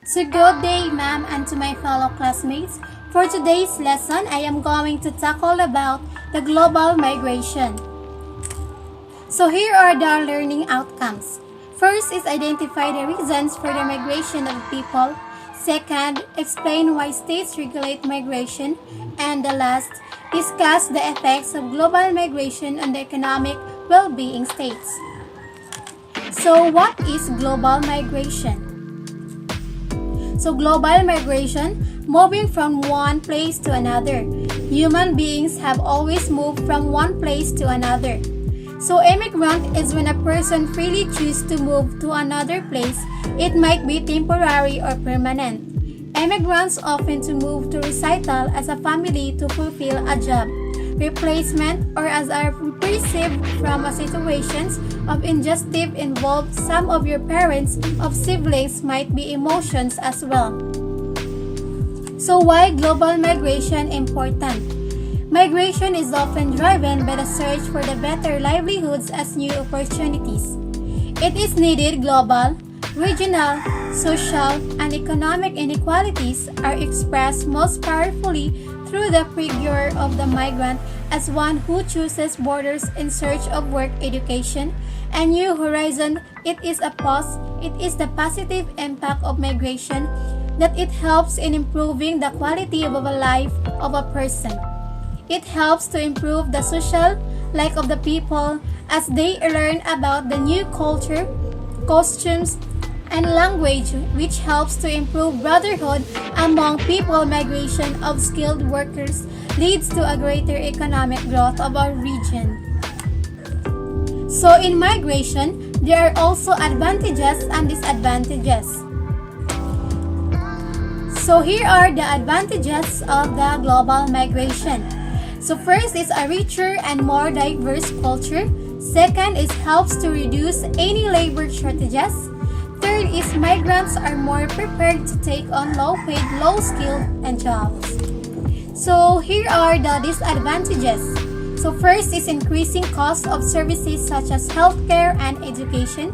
So good day, ma'am, and to my fellow classmates. For today's lesson, I am going to tackle about the global migration. So here are the learning outcomes. First is identify the reasons for the migration of people. Second, explain why states regulate migration. And the last, discuss the effects of global migration on the economic well-being states. So what is global migration? So global migration, moving from one place to another. Human beings have always moved from one place to another. So immigrant is when a person freely chooses to move to another place. It might be temporary or permanent. Immigrants often to move to resettle as a family to fulfill a job, replacement, or as are perceived from a situations of injustice involved. Some of your parents of siblings might be emotions as well. So why global migration important? Migration is often driven by the search for the better livelihoods as new opportunities. It is needed global, regional, social, and economic inequalities are expressed most powerfully through the figure of the migrant as one who chooses borders in search of work, education, and new horizon. It is the positive impact of migration that it helps in improving the quality of a life of a person. It helps to improve the social life of the people as they learn about the new culture, costumes, and language, which helps to improve brotherhood among people. Migration of skilled workers leads to a greater economic growth of our region. So in migration, there are also advantages and disadvantages. So here are the advantages of the global migration. So first is a richer and more diverse culture. Second is helps to reduce any labor shortages. Third is migrants are more prepared to take on low-paid, low-skilled and jobs. So here are the disadvantages. So first is increasing cost of services such as healthcare and education.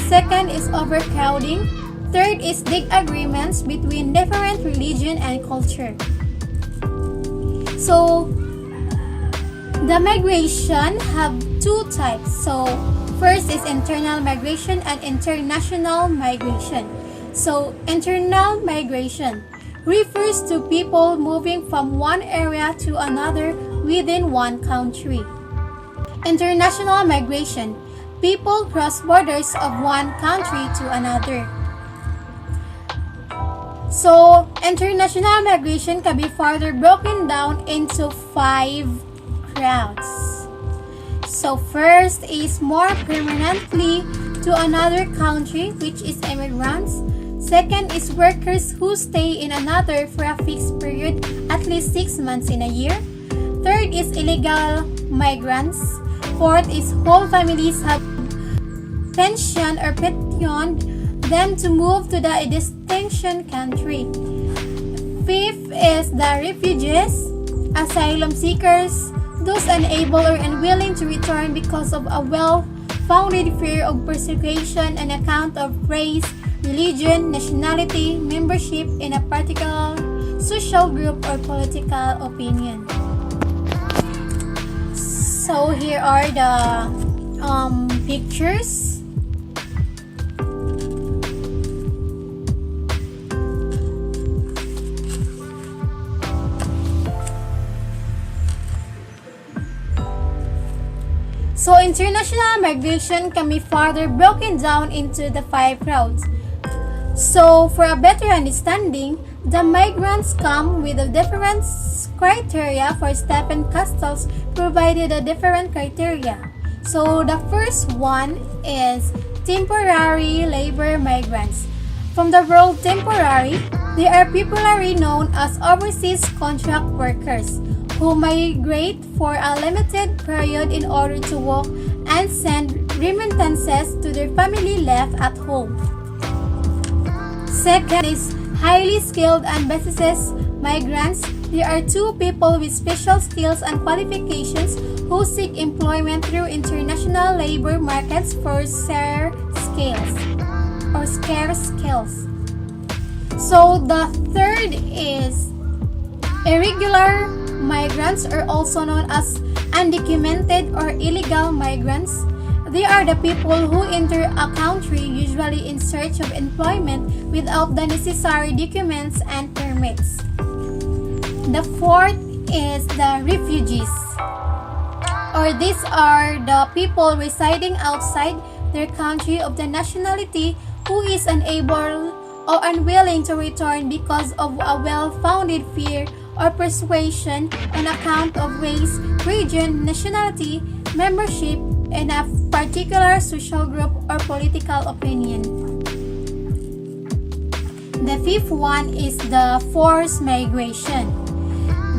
Second is overcrowding. Third is disagreements between different religion and culture. So the migration have two types. So first is internal migration and international migration. So internal migration refers to people moving from one area to another within one country. International migration, people cross borders of one country to another. So international migration can be further broken down into 5 routes. So first is more permanently to another country, which is immigrants. Second is workers who stay in another for a fixed period, at least 6 months in a year. Third is illegal migrants. Fourth is whole families have pension or petitioned them to move to the destination country. Fifth is the refugees, asylum seekers, those unable or unwilling to return because of a well-founded fear of persecution on account of race, religion, nationality, membership in a particular social group or political opinion. So here are the pictures. So international migration can be further broken down into the 5 routes. So for a better understanding, the migrants come with a different criteria for Stephen Castles provided a different criteria. So the first one is temporary labor migrants. From the word temporary, they are popularly known as overseas contract workers who migrate for a limited period in order to work and send remittances to their family left at home. Second is highly skilled and businesses migrants. There are two people with special skills and qualifications who seek employment through international labor markets for scarce skills. So the third is irregular migrants, are also known as undocumented or illegal migrants. They are the people who enter a country usually in search of employment without the necessary documents and permits. The fourth is the refugees, or these are the people residing outside their country of the nationality who is unable or unwilling to return because of a well-founded fear or persuasion on account of race, region, nationality, membership in a particular social group or political opinion. The fifth one is the forced migration.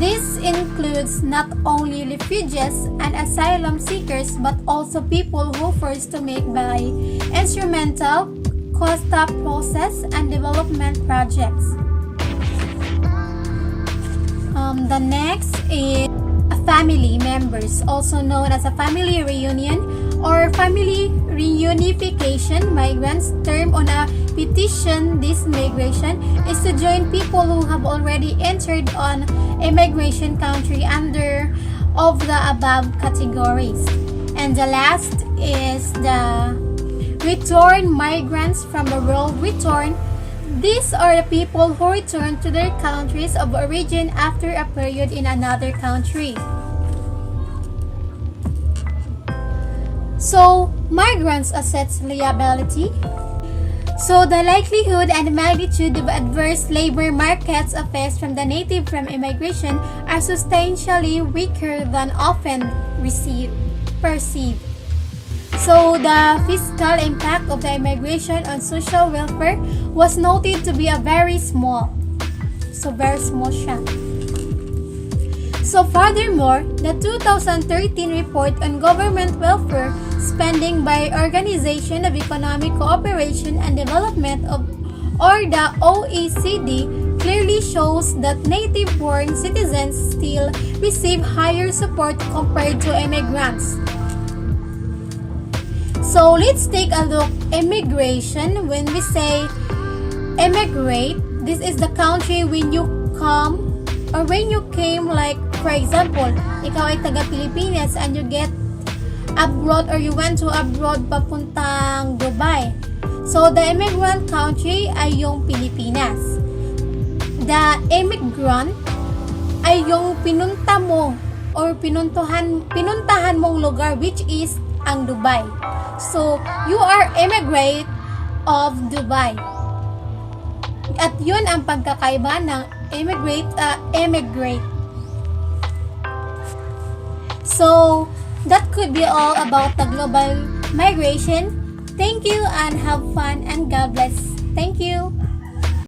This includes not only refugees and asylum seekers but also people who forced to make by instrumental cost-up process and development projects. The next is family members, also known as a family reunion or family reunification. Migrants' term on a petition this migration is to join people who have already entered on a migration country under of the above categories. And the last is the return migrants from the world return. These are the people who return to their countries of origin after a period in another country. So, migrants assess liability. So, the likelihood and magnitude of adverse labor markets effects from the native from immigration are substantially weaker than often perceived. So, the fiscal impact of the immigration on social welfare was noted to be very small. So, very small siya. So, furthermore, the 2013 report on government welfare spending by Organization of Economic Cooperation and Development or the OECD clearly shows that native-born citizens still receive higher support compared to immigrants. So let's take a look. Immigration, when we say immigrate, this is the country when you come or when you came, like for example, ikaw ay taga Pilipinas and you get abroad or you went to abroad papuntang Dubai. So the immigrant country ay yung Pilipinas. The immigrant ay yung pinunta mo or pinuntahan mong lugar, which is ang Dubai. So, you are immigrant of Dubai. At yun ang pagkakaiba ng immigrate. So, that could be all about the global migration. Thank you and have fun and God bless. Thank you.